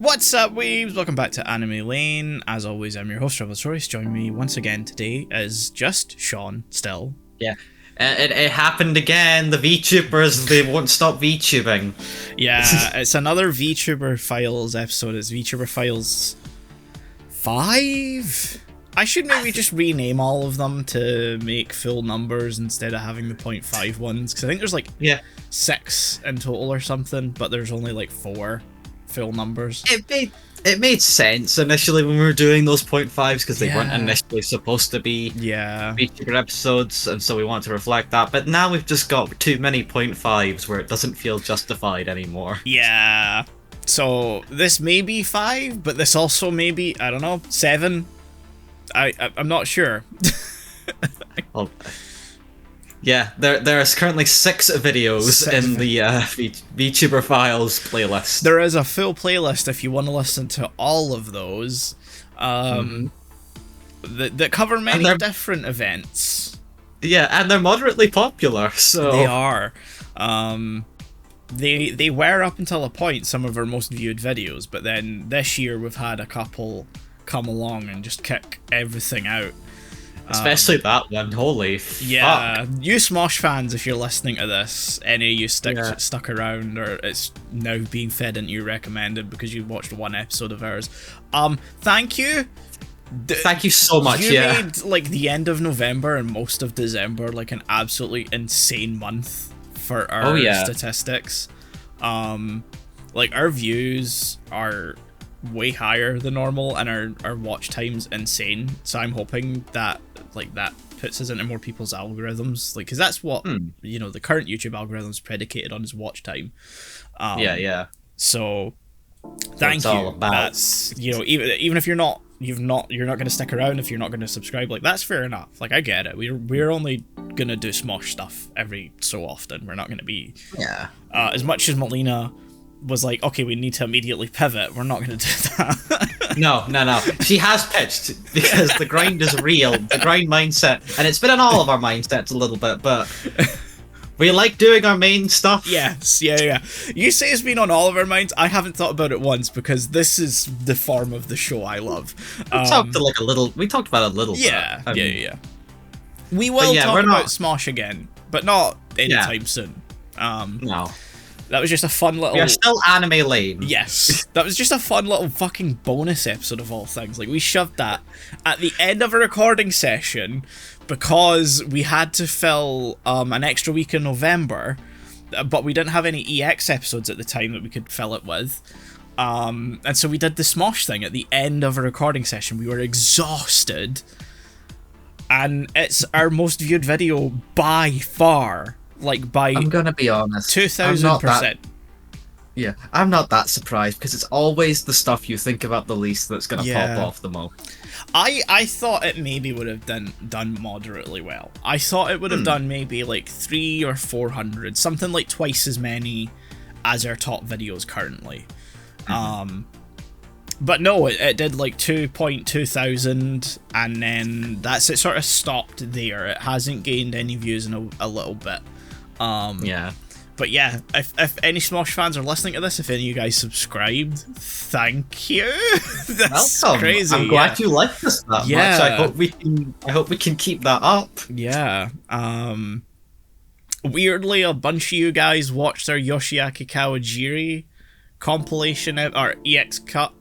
What's up, weebs? Welcome back to Anime Lane. As always, I'm your host, Notorious. Joining me once again today is just Shaun, still. Yeah. It happened again. The VTubers, they won't stop VTubing. Yeah, it's another VTuber Files episode. It's VTuber Files 5? I should maybe just rename all of them to make full numbers instead of having the 0.5 ones, because I think there's like 6 in total or something, but there's only like 4 full numbers. It made sense initially when we were doing those 0.5s because they weren't initially supposed to be VTuber episodes, and so we want to reflect that. But now we've just got too many 0.5s where it doesn't feel justified anymore. Yeah. So this may be 5, but this also may be, I don't know, 7. I'm not sure. Well, yeah, there's currently 6 videos in the VTuber Files playlist. There is a full playlist if you want to listen to all of those, that cover many different events. Yeah, and they're moderately popular, so... They are. They were up until a point some of our most viewed videos, but then this year we've had a couple come along and just kick everything out. Especially that one, holy fuck. You Smosh fans, if you're listening to this, any of you stuck around, or it's now being fed into you recommended because you watched one episode of ours, thank you. Thank you so much. You made like the end of November and most of December like an absolutely insane month for our statistics. Like our views are way higher than normal and our watch time's insane, so I'm hoping that like that puts us into more people's algorithms, like, because that's what you know, the current YouTube algorithm's predicated on is watch time. So thank you. That's, you know, even if you're not going to stick around, if you're not going to subscribe, like, that's fair enough. Like, I get it. We're only going to do Smosh stuff every so often. We're not going to be as much as Melina was like, okay, we need to immediately pivot, we're not going to do that. No. She has pitched, because the grind is real, the grind mindset, and it's been in all of our mindsets a little bit, but we like doing our main stuff. Yes, yeah. You say it's been on all of our minds. I haven't thought about it once, because this is the form of the show I love. We talked about it a little bit. Yeah. We will talk about Smosh again, but not anytime soon. No. That was just a fun little... We're still Anime Lane. Yes. That was just a fun little fucking bonus episode of all things. Like, we shoved that at the end of a recording session because we had to fill an extra week in November, but we didn't have any EX episodes at the time that we could fill it with. And so we did the Smosh thing at the end of a recording session. We were exhausted. And it's our most viewed video by far. Like, by... I'm gonna be honest. 2,000%. Yeah, I'm not that surprised, because it's always the stuff you think about the least that's gonna pop off the most. I thought it maybe would have done moderately well. I thought it would have done maybe like 300 or 400, something like twice as many as our top videos currently. But no, it did like 2.2 thousand, and then that's it. Sort of stopped there. It hasn't gained any views in a little bit. But yeah, if any Smosh fans are listening to this, if any of you guys subscribed, thank you. That's welcome. Crazy. I'm glad you like this that much. I hope we can keep that up. Yeah. Weirdly, a bunch of you guys watched our Yoshiaki Kawajiri compilation or EX cut,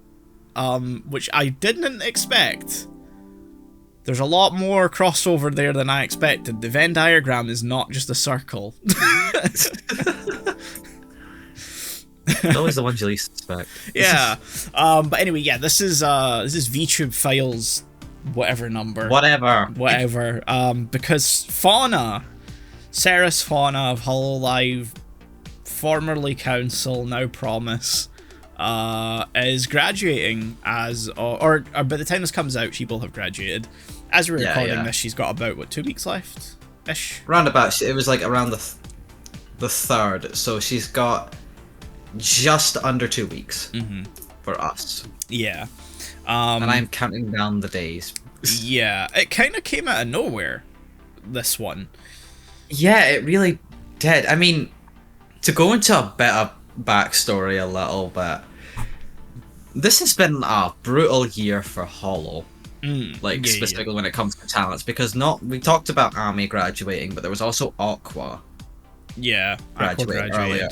which I didn't expect. There's a lot more crossover there than I expected. The Venn diagram is not just a circle. It's always the ones you least expect. Yeah. But anyway, yeah, this is VTube Files whatever number. Whatever. Because Fauna, Ceres Fauna of Hololive, formerly Council, now Promise, is graduating or by the time this comes out, she will have graduated. As we're recording this, she's got about 2 weeks left ish. Roundabout, it was like around the 3rd, so she's got just under 2 weeks for us. Yeah. And I'm counting down the days. Yeah, it kind of came out of nowhere, this one. Yeah, it really did. I mean, to go into a bit of backstory a little bit, this has been a brutal year for Hollow. Specifically yeah. when it comes to talents, because we talked about Ami graduating, but there was also Aqua. Yeah, Aqua Graduated earlier.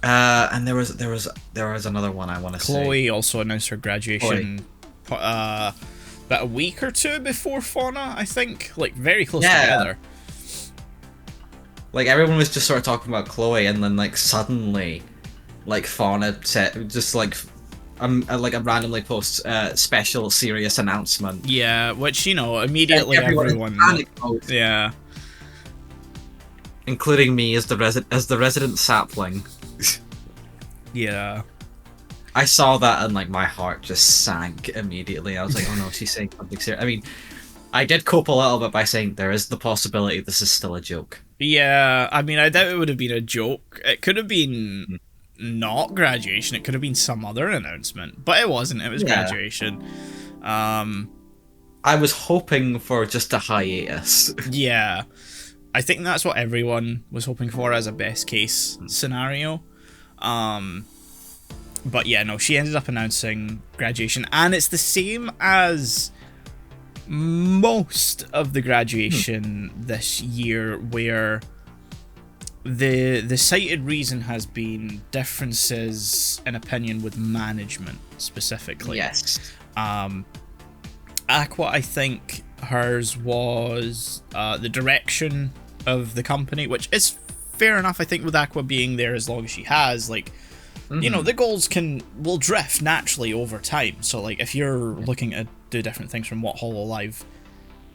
And there was another one I want to say. Chloe also announced her graduation about a week or two before Fauna, I think. Like, very close together. Like, everyone was just sort of talking about Chloe, and then, like, suddenly, like, Fauna said, just, like a randomly post special serious announcement. Yeah, which, you know, immediately everyone yeah. Including me as the resident sapling. Yeah. I saw that and, like, my heart just sank immediately. I was like, oh no, she's saying something serious. I mean, I did cope a little bit by saying there is the possibility this is still a joke. Yeah, I mean, I doubt it would have been a joke. It could have been not graduation. It could have been some other announcement. But it wasn't. It was graduation. I was hoping for just a hiatus. Yeah. I think that's what everyone was hoping for as a best case scenario. But yeah, no, she ended up announcing graduation, and it's the same as most of the graduation this year, where the cited reason has been differences in opinion with management specifically. Yes. Aqua, I think hers was the direction of the company, which is fair enough. I think with Aqua being there as long as she has, like, you know, the goals will drift naturally over time. So, like, if you're looking to do different things from what Hololive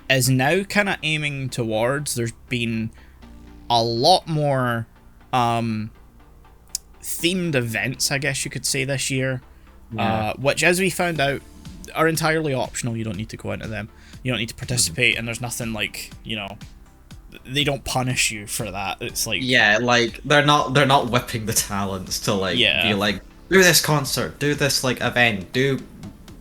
is now kind of aiming towards, there's been a lot more themed events, I guess you could say, this year, which, as we found out, are entirely optional. You don't need to go into them. You don't need to participate, and there's nothing, like, you know, they don't punish you for that. It's like, like, they're not whipping the talents to, like, be like, do this concert, do this, like, event, do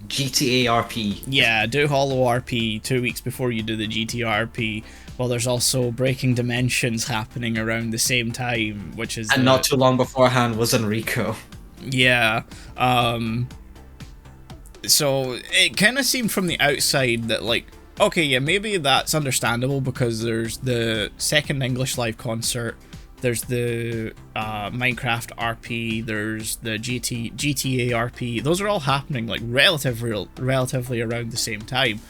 GTA RP. Yeah, do Hollow RP 2 weeks before you do the GTRP. Well, there's also Breaking Dimensions happening around the same time, which is... And not too long beforehand was Enrico. Yeah. So it kind of seemed from the outside that, like, okay, yeah, maybe that's understandable because there's the second English live concert, there's the Minecraft RP, there's the GTA RP. Those are all happening, like, relatively around the same time.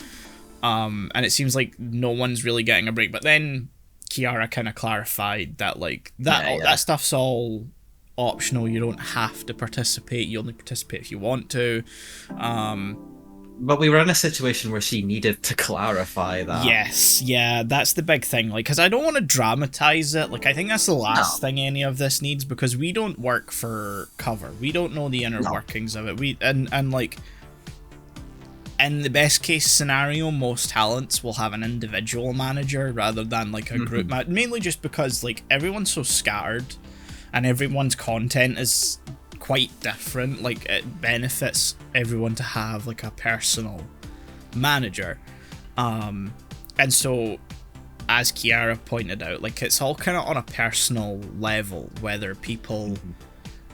And it seems like no one's really getting a break. But then Kiara kind of clarified that, like, that stuff's all optional. You don't have to participate. You only participate if you want to. But we were in a situation where she needed to clarify that. Yes, yeah, that's the big thing. Like, because I don't want to dramatize it. Like, I think that's the last thing any of this needs, because we don't work for cover. We don't know the inner workings of it. And like, in the best case scenario, most talents will have an individual manager rather than, like, a group. Mainly just because, like, everyone's so scattered, and everyone's content is quite different. Like, it benefits everyone to have, like, a personal manager, and so, as Kiara pointed out, like, it's all kind of on a personal level, whether people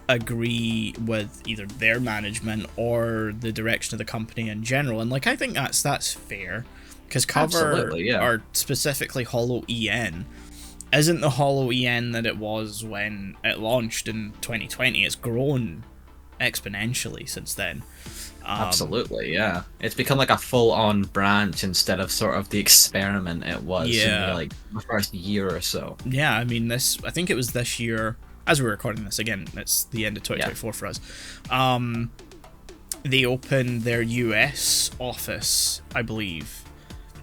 agree with either their management or the direction of the company in general. And, like, I think that's fair, because cover, or specifically Hollow EN, isn't the Hollow EN that it was when it launched in 2020. It's grown exponentially since then. Absolutely, yeah. It's become like a full-on branch instead of sort of the experiment it was in, like, the first year or so. Yeah, I mean, I think it was this year, as we're recording this, again, it's the end of 2024 for us. They opened their US office, I believe.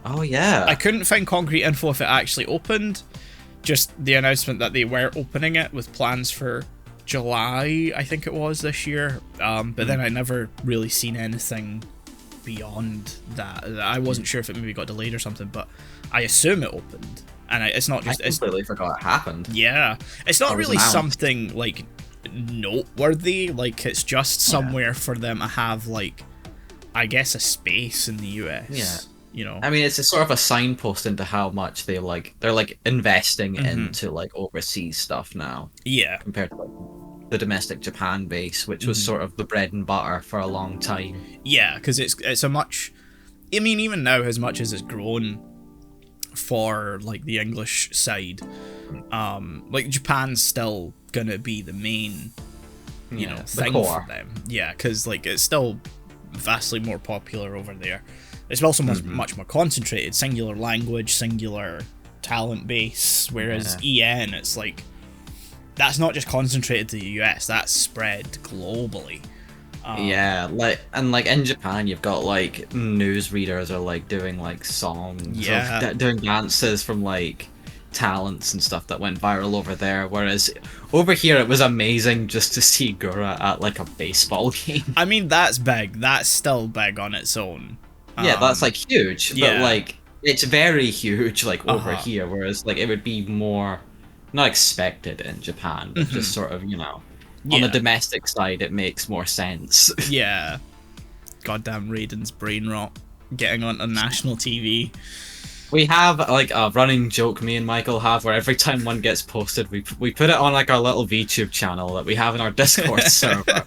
Oh, yeah. I couldn't find concrete info if it actually opened. Just the announcement that they were opening it with plans for July, I think it was, this year. But then I never really seen anything beyond that. I wasn't sure if it maybe got delayed or something, but I assume it opened. And it's not just... I completely forgot it happened. Yeah. It's not really something, like, noteworthy. Like, it's just somewhere for them to have, like, I guess, a space in the US. Yeah. You know, I mean, it's a sort of a signpost into how much they're like investing into, like, overseas stuff now. Yeah. Compared to, like, the domestic Japan base, which was sort of the bread and butter for a long time. Yeah, because it's a much... I mean, even now, as much as it's grown for, like, the English side, like, Japan's still gonna be the main, you know, thing for them. Yeah, because, like, it's still vastly more popular over there. It's also much more concentrated, singular language, singular talent base, whereas EN, it's like, that's not just concentrated to the US, that's spread globally. Yeah, like, and like in Japan, you've got like newsreaders are like doing like songs, doing dances from like talents and stuff that went viral over there. Whereas over here, it was amazing just to see Gura at like a baseball game. I mean, that's big. That's still big on its own. Yeah, that's like huge, but like it's very huge like over here. Whereas like it would be more not expected in Japan, but just sort of, you know. On the domestic side, it makes more sense. Yeah. Goddamn Raiden's brain rot. Getting onto national TV. We have, like, a running joke me and Michael have where every time one gets posted, we put it on, like, our little VTube channel that we have in our Discord server.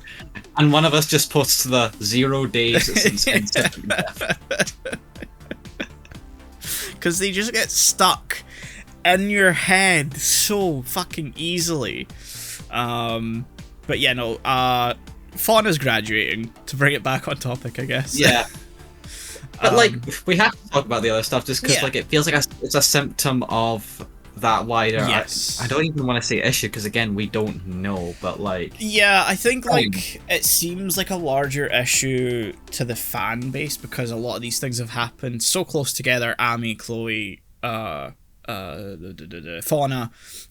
And one of us just posts the 0 days since instant death. Because they just get stuck in your head so fucking easily. But yeah, no, Fauna's graduating, to bring it back on topic, I guess. Yeah. But, like, we have to talk about the other stuff just because, like, it feels like it's a symptom of that wider... Yes. I don't even want to say issue, because, again, we don't know, but, like... Yeah, I think, like, it seems like a larger issue to the fan base, because a lot of these things have happened so close together. Ami, Chloe, Fauna,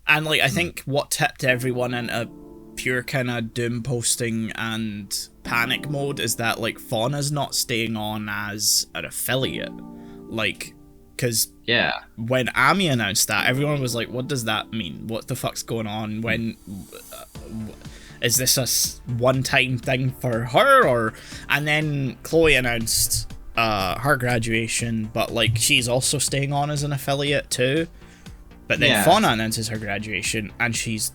and, like, I think what tipped everyone into pure kind of doom posting and panic mode is that, like, Fauna's not staying on as an affiliate, like, because when Ami announced that, everyone was like, what does that mean? What the fuck's going on? When is this a one-time thing for her? Or and then Chloe announced her graduation, but, like, she's also staying on as an affiliate too. But then Fauna announces her graduation, and she's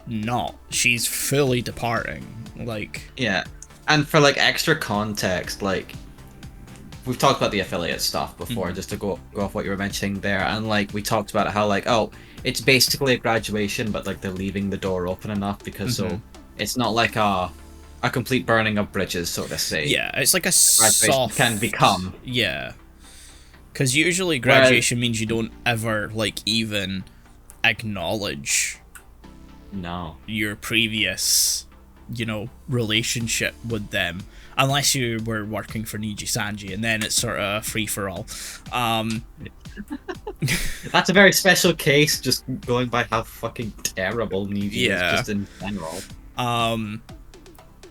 not. She's fully departing. Like... Yeah. And for, like, extra context, like, we've talked about the affiliate stuff before, just to go off what you were mentioning there, and, like, we talked about how, like, oh, it's basically a graduation, but, like, they're leaving the door open enough, because so it's not like a complete burning of bridges, so to say. Yeah, it's like a soft... can become. Yeah. Because usually graduation means you don't ever, like, even acknowledge your previous, you know, relationship with them, unless you were working for Niji Sanji, and then it's sort of free for all. That's a very special case, just going by how fucking terrible Niji is just in general.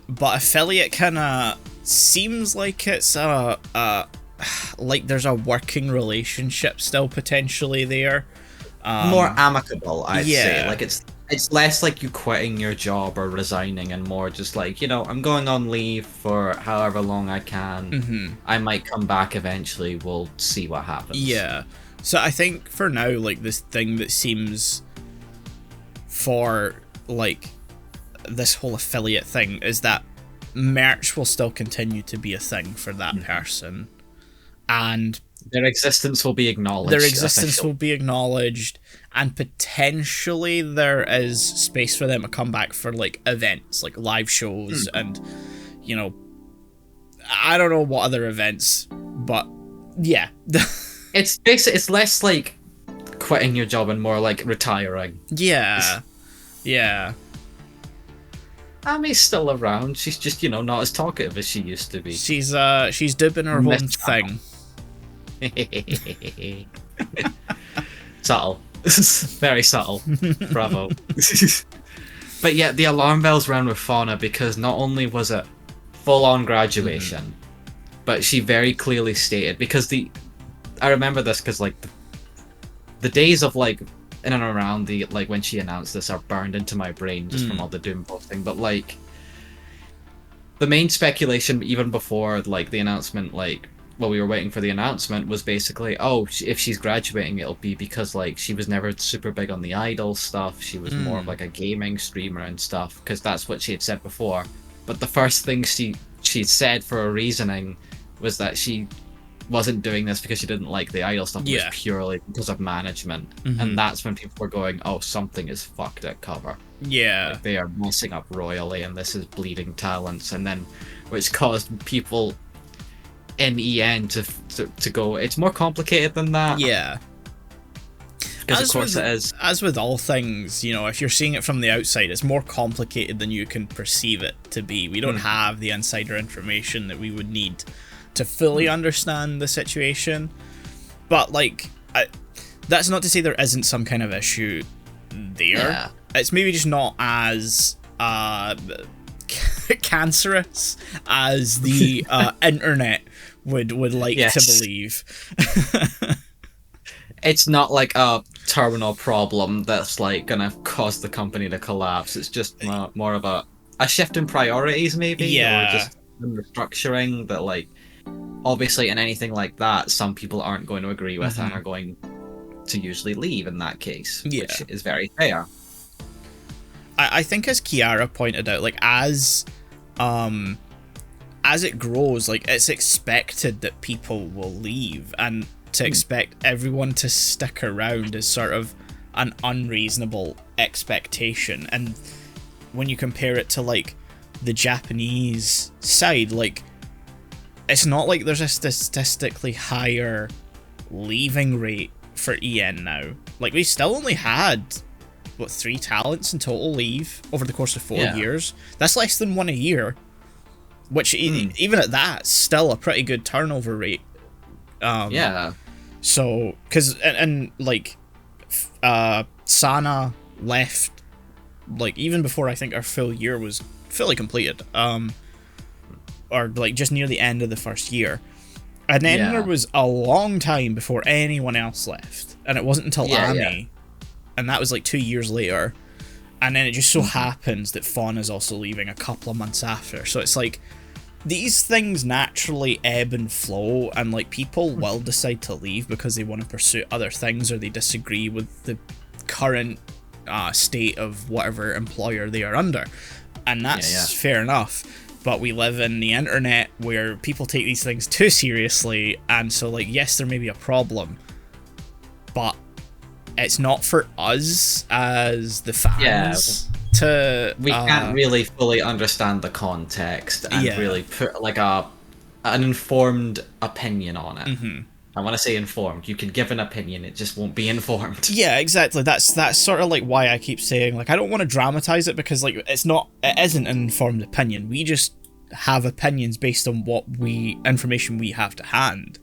But affiliate kind of seems like it's like there's a working relationship still potentially there. More amicable, I'd say. Like, it's less like you quitting your job or resigning, and more just like, you know, I'm going on leave for however long I can. I might come back eventually. We'll see what happens. Yeah. So I think for now, like, this thing that seems for, like, this whole affiliate thing is that merch will still continue to be a thing for that person. And their existence will be acknowledged. And potentially there is space for them to come back for, like, events, like live shows, and, you know, I don't know what other events, but yeah. It's less like quitting your job and more like retiring. Yeah. Yeah. Ami's still around. She's just, you know, not as talkative as she used to be. She's doing her own thing. Subtle. Very subtle. Bravo. But yeah, the alarm bells rang with Fauna because not only was it full-on graduation, but she very clearly stated, because I remember this because, like, the days of, like, in and around the, like, when she announced this are burned into my brain just from all the doom posting, but, like, the main speculation even before, like, the announcement, like, while we were waiting for the announcement was basically, oh, if she's graduating, it'll be because like she was never super big on the idol stuff. She was more of like a gaming streamer and stuff, because that's what she had said before. But the first thing she said for a reasoning was that she wasn't doing this because she didn't like the idol stuff. It was purely because of management. And that's when people were going, oh, something is fucked at cover. Yeah. Like, they are messing up royally, and this is bleeding talents. And then, which caused people in EN to go, it's more complicated than that. Yeah. Because of course it is. As with all things, you know, if you're seeing it from the outside, it's more complicated than you can perceive it to be. We don't have the insider information that we would need to fully understand the situation. But, like, that's not to say there isn't some kind of issue there. Yeah. It's maybe just not as cancerous as the internet would like to believe. It's not like a terminal problem that's like gonna cause the company to collapse. It's just more of a shift in priorities, maybe, or just restructuring that, like, obviously in anything like that, some people aren't going to agree with and are going to usually leave in that case, which is very fair. I think, as Kiara pointed out, like, as it grows, like, it's expected that people will leave, and to expect everyone to stick around is sort of an unreasonable expectation. And when you compare it to, like, the Japanese side, like, it's not like there's a statistically higher leaving rate for EN now. Like, we still only had, 3 talents in total leave over the course of 4 years. That's less than 1 a year, which even at that, still a pretty good turnover rate. So, because, and like, Sana left, like, even before I think our full year was fully completed, or, like, just near the end of the first year. And then there was a long time before anyone else left, and it wasn't until Ami, and that was, like, 2 years later. And then it just so happens that Fawn is also leaving a couple of months after. So it's like, these things naturally ebb and flow, and, like, people will decide to leave because they want to pursue other things, or they disagree with the current state of whatever employer they are under. And that's fair enough. But we live in the internet where people take these things too seriously, and so, like, yes, there may be a problem, but it's not for us as the fans we can't really fully understand the context and really put, like, an informed opinion on it. I want to say informed. You can give an opinion, it just won't be informed. Yeah, exactly. That's sort of, like, why I keep saying, like, I don't want to dramatize it, because, like, it isn't an informed opinion. We just have opinions based on what information we have to hand.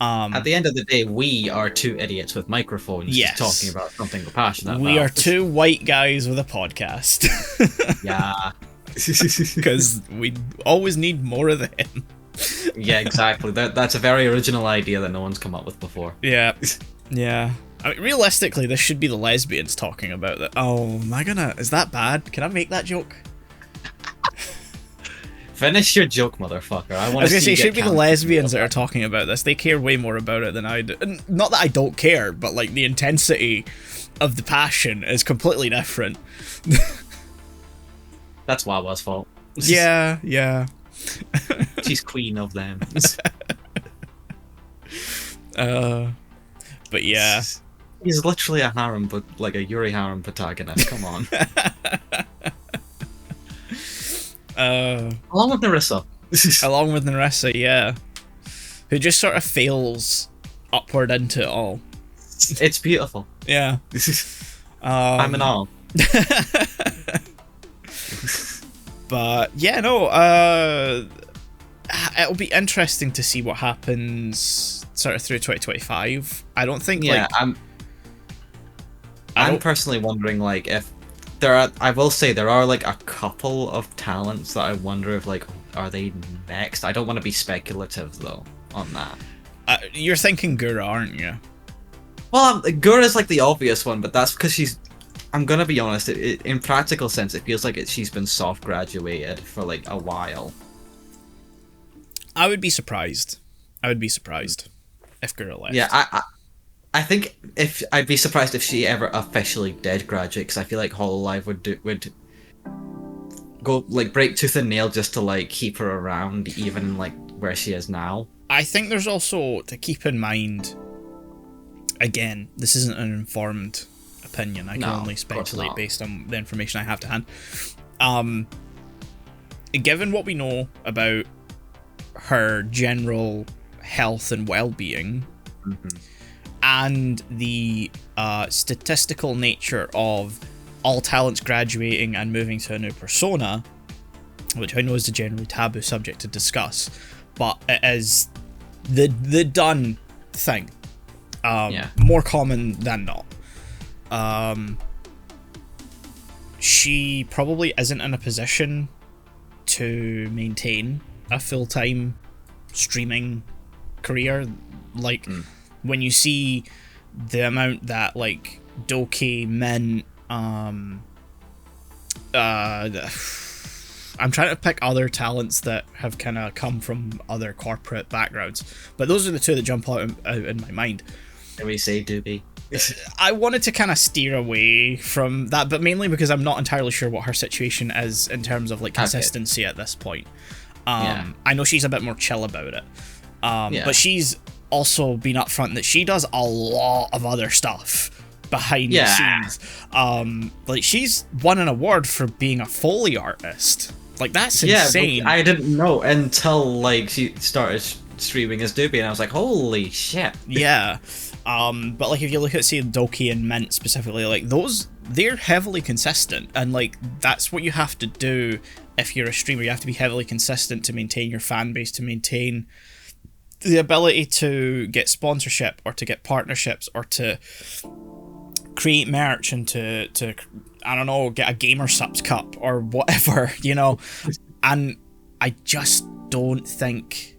At the end of the day, we are 2 idiots with microphones talking about something we're passionate about. We are 2 white guys with a podcast. Yeah. Because we always need more of them. Yeah, exactly. That's a very original idea that no one's come up with before. Yeah. Yeah. I mean, realistically, this should be the lesbians talking about that. Oh, am I gonna... Is that bad? Can I make that joke? Finish your joke, motherfucker. I was gonna say, it should be the lesbians that are talking about this. They care way more about it than I do. And not that I don't care, but, like, the intensity of the passion is completely different. That's Wawa's fault. Yeah. She's queen of them. But yeah. He's literally a harem, but like a Yuri harem protagonist. Come on. Along with Narissa. Along with Narissa, yeah. Who just sort of fails upward into it all. It's beautiful. Yeah. I'm in awe. But yeah, no, it'll be interesting to see what happens sort of through 2025. I don't think I'm personally wondering, like, if I will say there are, like, a couple of talents that I wonder if, like, are they next? I don't want to be speculative though on that. You're thinking Gura, aren't you? Well, Gura is, like, the obvious one, but that's because I'm gonna be honest, in practical sense, it feels like she's been soft graduated for, like, a while. I would be surprised. I would be surprised if Gura left. Yeah, I think if I'd be surprised if she ever officially did graduate, because I feel like Hololive would go like break tooth and nail just to like keep her around, even like where she is now. I think there's also to keep in mind. Again, this isn't an informed opinion. I can only speculate based on the information I have to hand. Given what we know about her general health and well-being, and the statistical nature of all talents graduating and moving to a new persona, which I know is a generally taboo subject to discuss, but it is the done thing. More common than not. She probably isn't in a position to maintain a full-time streaming career. Like, when you see the amount that, like, Doki, Min, I'm trying to pick other talents that have kind of come from other corporate backgrounds, but those are the two that jump out in my mind. Can we say Doobie? I wanted to kind of steer away from that, but mainly because I'm not entirely sure what her situation is in terms of like consistency at this point. I know she's a bit more chill about it, but she's also been upfront that she does a lot of other stuff behind the scenes. Like, she's won an award for being a Foley artist. Like, that's insane. I didn't know until like she started streaming as Doobie, and I was like, holy shit. But like, if you look at, say, Doki and Mint specifically, like, they're heavily consistent, and like, that's what you have to do if you're a streamer. You have to be heavily consistent to maintain your fan base, to maintain the ability to get sponsorship or to get partnerships or to create merch and to I don't know, get a Gamer Subs cup or whatever, you know. And I just don't think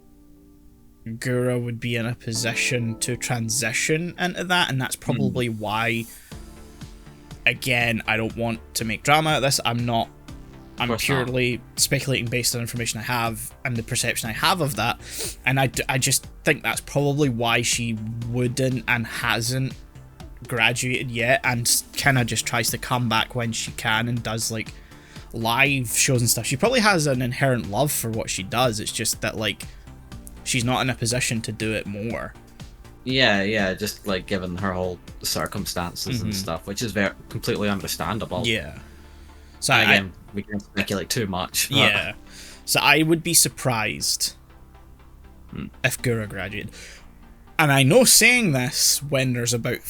Gura would be in a position to transition into that, and that's probably why, again, I don't want to make drama out of this. I'm purely speculating based on information I have and the perception I have of that, and I just think that's probably why she wouldn't and hasn't graduated yet, and kind of just tries to come back when she can and does like live shows and stuff. She probably has an inherent love for what she does. It's just that like she's not in a position to do it more. Yeah, just like given her whole circumstances and stuff, which is very completely understandable. So again, we can't speculate too much. So I would be surprised if Gura graduated. And I know saying this when there's about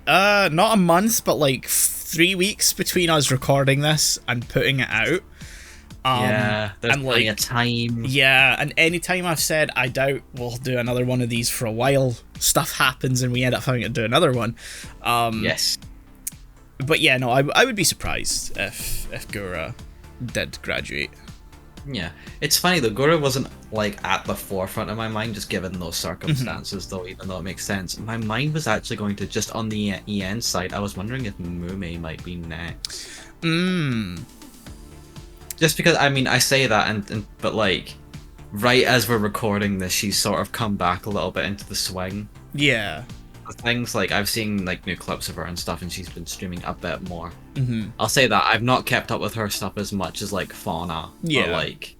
not a month, but like 3 weeks between us recording this and putting it out. There's plenty of time. And anytime I've said I doubt we'll do another one of these for a while, stuff happens and we end up having to do another one. But yeah, no, I would be surprised if Gura did graduate. Yeah, it's funny though, Gura wasn't like at the forefront of my mind just given those circumstances though, even though it makes sense. My mind was actually going to just on the EN side, I was wondering if Mume might be next. Just because, I mean, I say that, but like, right as we're recording this, she's sort of come back a little bit into the swing. Things like, I've seen like new clips of her and stuff, and she's been streaming a bit more. I'll say that I've not kept up with her stuff as much as like Fauna or like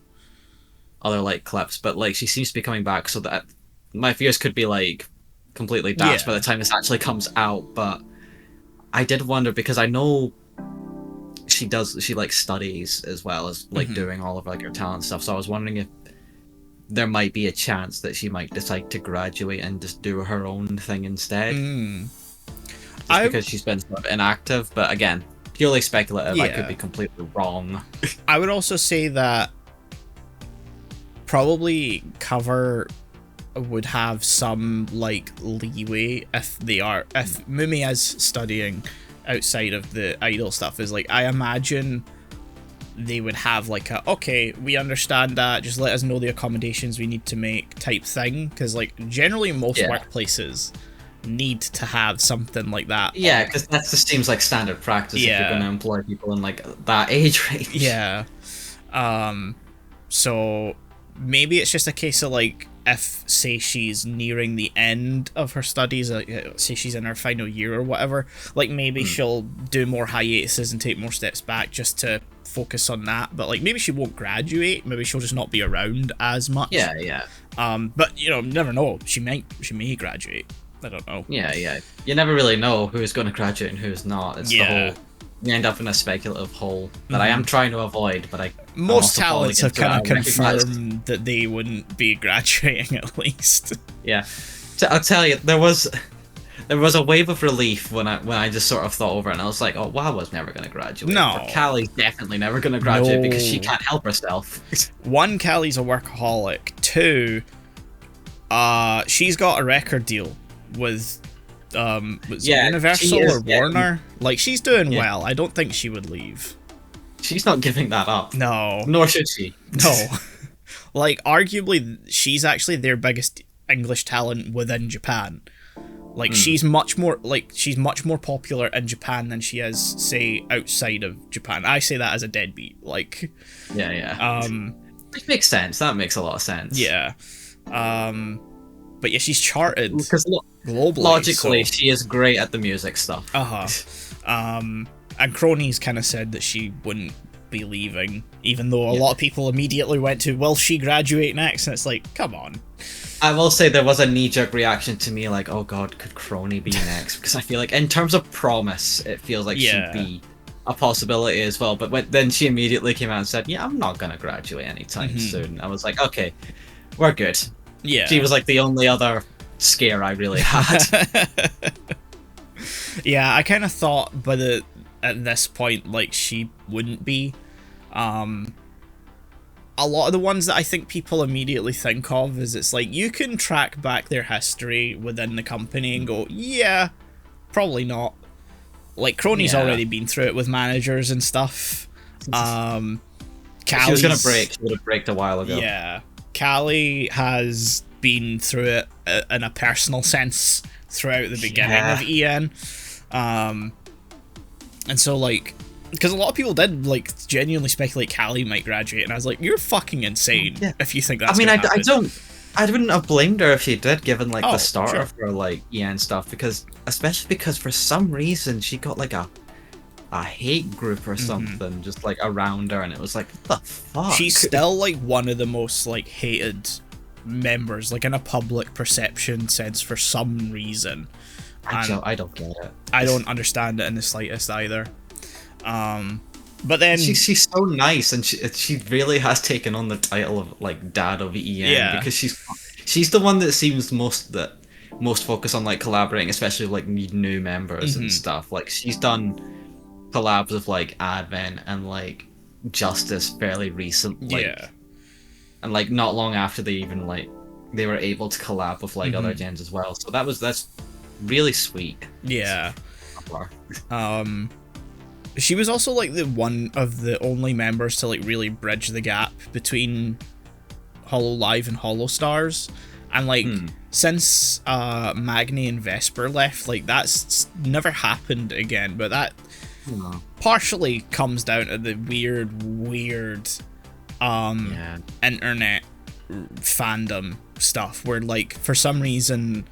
other like clips, but like she seems to be coming back, so that my fears could be like completely dashed by the time this actually comes out. But I did wonder, because I know she like studies as well as like doing all of like her talent stuff, so I was wondering if there might be a chance that she might decide to graduate and just do her own thing instead. Just because she's been sort of inactive, but again, purely speculative. I could be completely wrong. I would also say that probably Cover would have some like leeway if Mumi is studying outside of the idol stuff. Is like, I imagine they would have like a, okay, we understand that, just let us know the accommodations we need to make type thing, because like generally most workplaces need to have something like that. Because that just seems like standard practice if you're going to employ people in like that age range. So maybe it's just a case of like if, say, she's nearing the end of her studies, say she's in her final year or whatever, like, maybe she'll do more hiatuses and take more steps back just to focus on that. But, like, maybe she won't graduate. Maybe she'll just not be around as much. Yeah. But, you know, never know. She may graduate. I don't know. Yeah. You never really know who's going to graduate and who's not. It's the whole... You end up in a speculative hole that I am trying to avoid, but most talents have kind of confirmed that they wouldn't be graduating at least. Yeah, I'll tell you, there was a wave of relief when I just sort of thought over it, and I was like, oh, WoW was never going to graduate. No, Callie's definitely never going to graduate because she can't help herself. One, Callie's a workaholic. Two, she's got a record deal with. Was it Universal or Warner? Like, she's doing well. I don't think she would leave. She's not giving that up. No. Nor should she. No. Like, arguably, she's actually their biggest English talent within Japan. Like, she's much more popular in Japan than she is, say, outside of Japan. I say that as a deadbeat. Like, yeah. Which makes sense. That makes a lot of sense. Yeah. But yeah, she's charted globally. Logically, she is great at the music stuff. And Cronies kind of said that she wouldn't be leaving, even though a lot of people immediately went to, will she graduate next? And it's like, come on. I will say there was a knee-jerk reaction to me, like, oh god, could Crony be next? Because I feel like, in terms of promise, it feels like she'd be a possibility as well. But then she immediately came out and said, yeah, I'm not going to graduate anytime soon. I was like, okay, we're good. Yeah. She was like the only other scare I really had. Yeah, I kind of thought at this point, like, she wouldn't be. A lot of the ones that I think people immediately think of is it's like, you can track back their history within the company and go, yeah, probably not. Like, Crony's already been through it with managers and stuff. If she was going to break, she would have braked a while ago. Yeah. Callie has been through it in a personal sense throughout the beginning of EN. And so, like, because a lot of people did, like, genuinely speculate Callie might graduate, and I was like, you're fucking insane if you think that's gonna happen. I wouldn't have blamed her if she did, given, like, the start of her, like, EN stuff, especially because for some reason she got, like, a hate group or something just like around her, and it was like, what the fuck? She's still like one of the most like hated members, like in a public perception sense, for some reason. I don't get it. I don't understand it in the slightest either. But then she's so nice, and she really has taken on the title of like dad of EN, because she's the one that seems most focused on like collaborating, especially with like new members and stuff. Like, she's done collabs with like Advent and like Justice fairly recently, and like not long after they were able to collab with like other gens as well. So that's really sweet. Yeah. She was also like the one of the only members to like really bridge the gap between Hololive and Holostars, and like since Magni and Vesper left, like that's never happened again. But that partially comes down to the weird internet fandom stuff, where like for some reason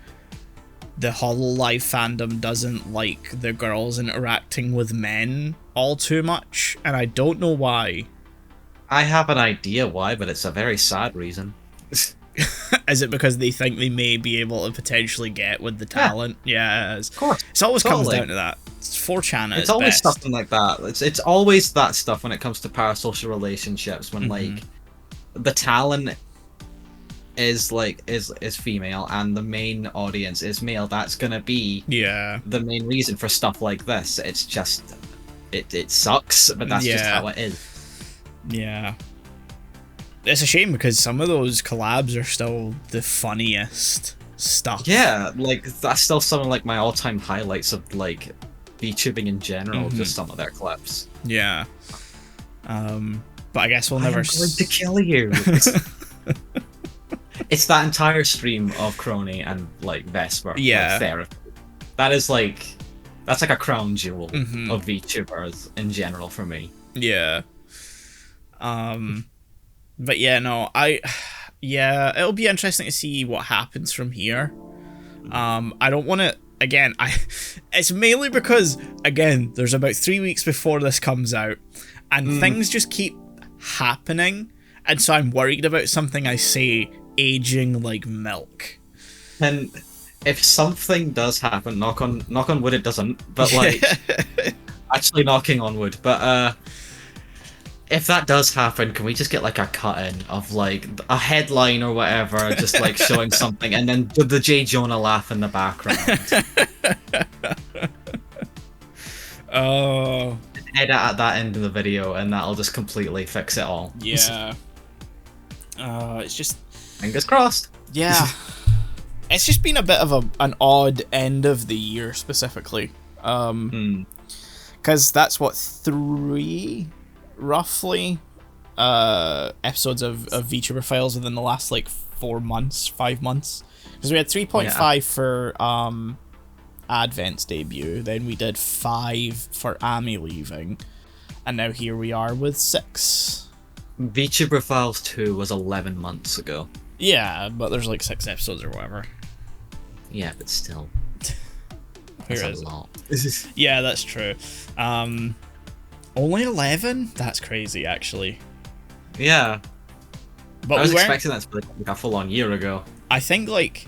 the Hololive fandom doesn't like the girls interacting with men all too much, and I don't know why. I have an idea why, but it's a very sad reason. Is it because they think they may be able to potentially get with the talent? Yeah, of course. It always comes down to that. It's 4chan. It's always something like that. It's always that stuff when it comes to parasocial relationships, when like the talent is female and the main audience is male. That's gonna be the main reason for stuff like this. It's just it sucks, but that's just how it is. Yeah. It's a shame because some of those collabs are still the funniest stuff. Yeah, like that's still some of like my all-time highlights of like VTubing in general, just some of their clips. Yeah. But I guess we'll never. I'm going to kill you. It's that entire stream of Crony and like Vesper. Yeah. Like, therapy. That's like a crown jewel of VTubers in general for me. Yeah. But yeah, no, Yeah, it'll be interesting to see what happens from here. I don't want to. Again, it's mainly because, again, there's about 3 weeks before this comes out, and things just keep happening, and so I'm worried about something I say aging like milk. And if something does happen, knock on wood, it doesn't. But like, actually knocking on wood. But if that does happen, can we just get like a cut-in of like a headline or whatever, just like showing something, and then the J. Jonah laugh in the background? Oh. Edit at that end of the video, and that'll just completely fix it all. Yeah. It's just... Fingers crossed. Yeah. It's just been a bit of an odd end of the year, specifically. Because that's what, 3... roughly episodes of VTuber Files within the last like 5 months, because we had 3.5 for Advent's debut, then we did 5 for Amy leaving, and now here we are with 6. VTuber Files 2 was 11 months ago. Yeah, but there's like 6 episodes or whatever. Yeah, but still, that's a lot. Yeah, that's true. Only 11? That's crazy, actually. Yeah. But I was expecting that to be like a full-on year ago. I think, like,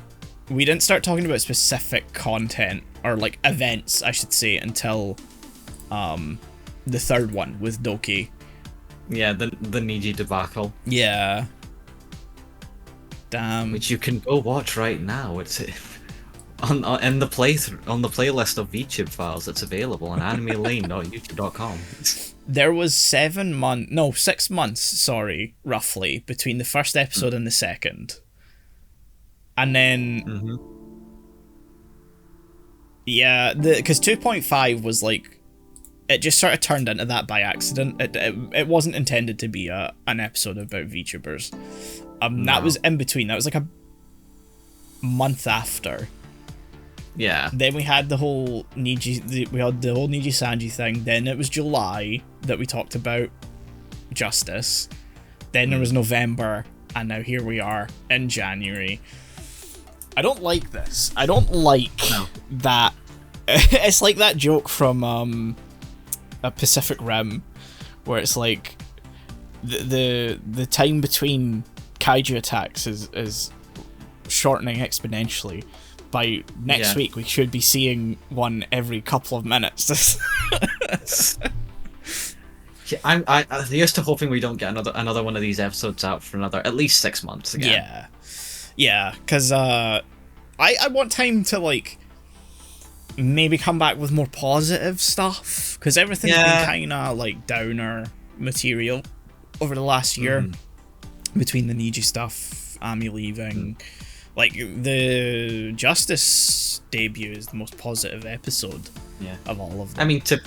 we didn't start talking about specific content, or, like, events, I should say, until, the 3rd one with Doki. Yeah, the Niji debacle. Yeah. Damn. Which you can go watch right now. It's... on the playlist of VTube Files, it's available on animelane.youtube.com. There was 6 months, sorry, roughly, between the first episode and the second. And then... Yeah, because 2.5 was like... It just sort of turned into that by accident. It wasn't intended to be an episode about VTubers. No. That was in between. That was like a month after. Yeah. Then we had the whole Niji Sanji thing. Then it was July that we talked about Justice. Then there was November, and now here we are in January. I don't like this. I don't like that. It's like that joke from a Pacific Rim, where it's like the time between kaiju attacks is shortening exponentially. By next week, we should be seeing one every couple of minutes. I'm used to hoping we don't get another one of these episodes out for at least 6 months again. Yeah, because I want time to like maybe come back with more positive stuff, because everything's been kind of like downer material over the last year between the Niji stuff, Amy leaving. Like, the Justice debut is the most positive episode of all of them. I mean, to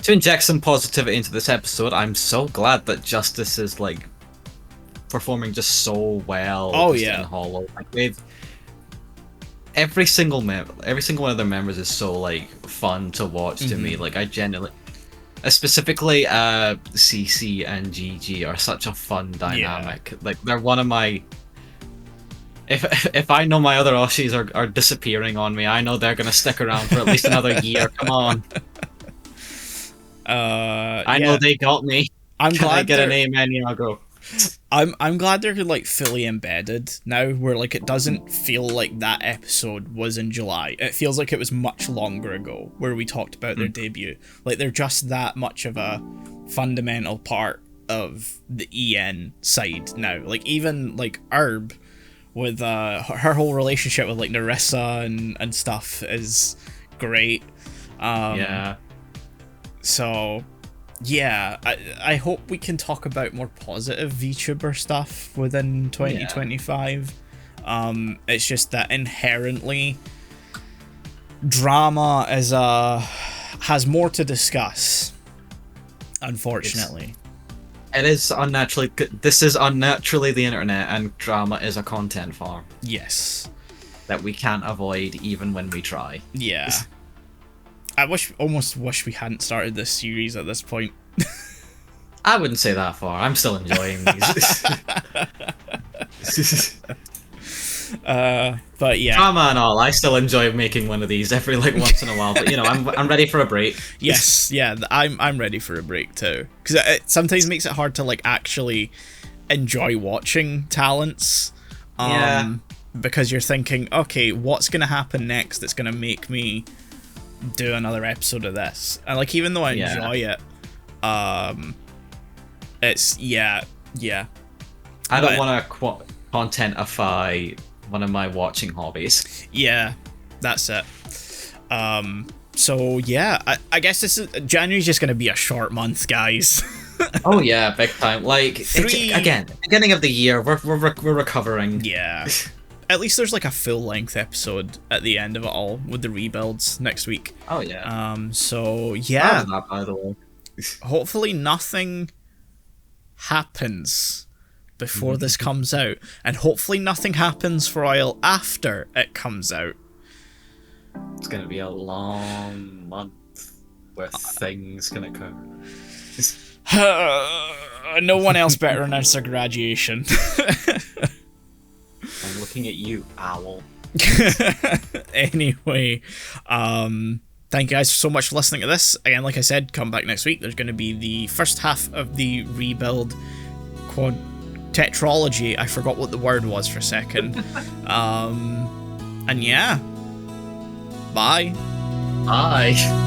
inject some positivity into this episode, I'm so glad that Justice is, like, performing just so well. Oh, yeah. In Hollow. Like, every single one of their members is so, like, fun to watch to me. Like, I genuinely... Specifically, CC and GG are such a fun dynamic. Yeah. Like, they're one of my... If I know my other Oshis are disappearing on me, I know they're gonna stick around for at least another year. Come on. I know they got me. I'm glad I get an amen, I'll go. I'm glad they're like fully embedded now, where like it doesn't feel like that episode was in July. It feels like it was much longer ago, where we talked about their debut. Like they're just that much of a fundamental part of the EN side now. Like even like Herb, with her whole relationship with like Narissa and stuff is great. So yeah, I hope we can talk about more positive VTuber stuff within 2025. It's just that inherently drama has more to discuss, unfortunately. It is unnaturally. This is unnaturally the internet, and drama is a content form. Yes. That we can't avoid even when we try. Yeah. I almost wish we hadn't started this series at this point. I wouldn't say that far. I'm still enjoying these. But yeah, drama and all. I still enjoy making one of these every once in a while. But I'm ready for a break. Yes, yeah, I'm ready for a break too, because it sometimes makes it hard to actually enjoy watching talents. Because you're thinking, okay, what's gonna happen next that's gonna make me do another episode of this? And even though I enjoy it, it's I don't want to contentify one of my watching hobbies. Yeah, that's it. So yeah, I guess January's just gonna be a short month, guys. Oh yeah, big time. Again, beginning of the year, we're recovering. Yeah. At least there's a full-length episode at the end of it all with the rebuilds next week. Oh yeah. So yeah. That, by the way. Hopefully nothing happens before this comes out, and hopefully nothing happens for a while after it comes out. It's gonna be a long month where things can occur. No one else better announce their graduation. I'm looking at you, owl. Anyway, thank you guys so much for listening to this. Again, like I said, come back next week. There's going to be the first half of the rebuild quad tetralogy. I forgot what the word was for a second. And yeah, bye. Bye.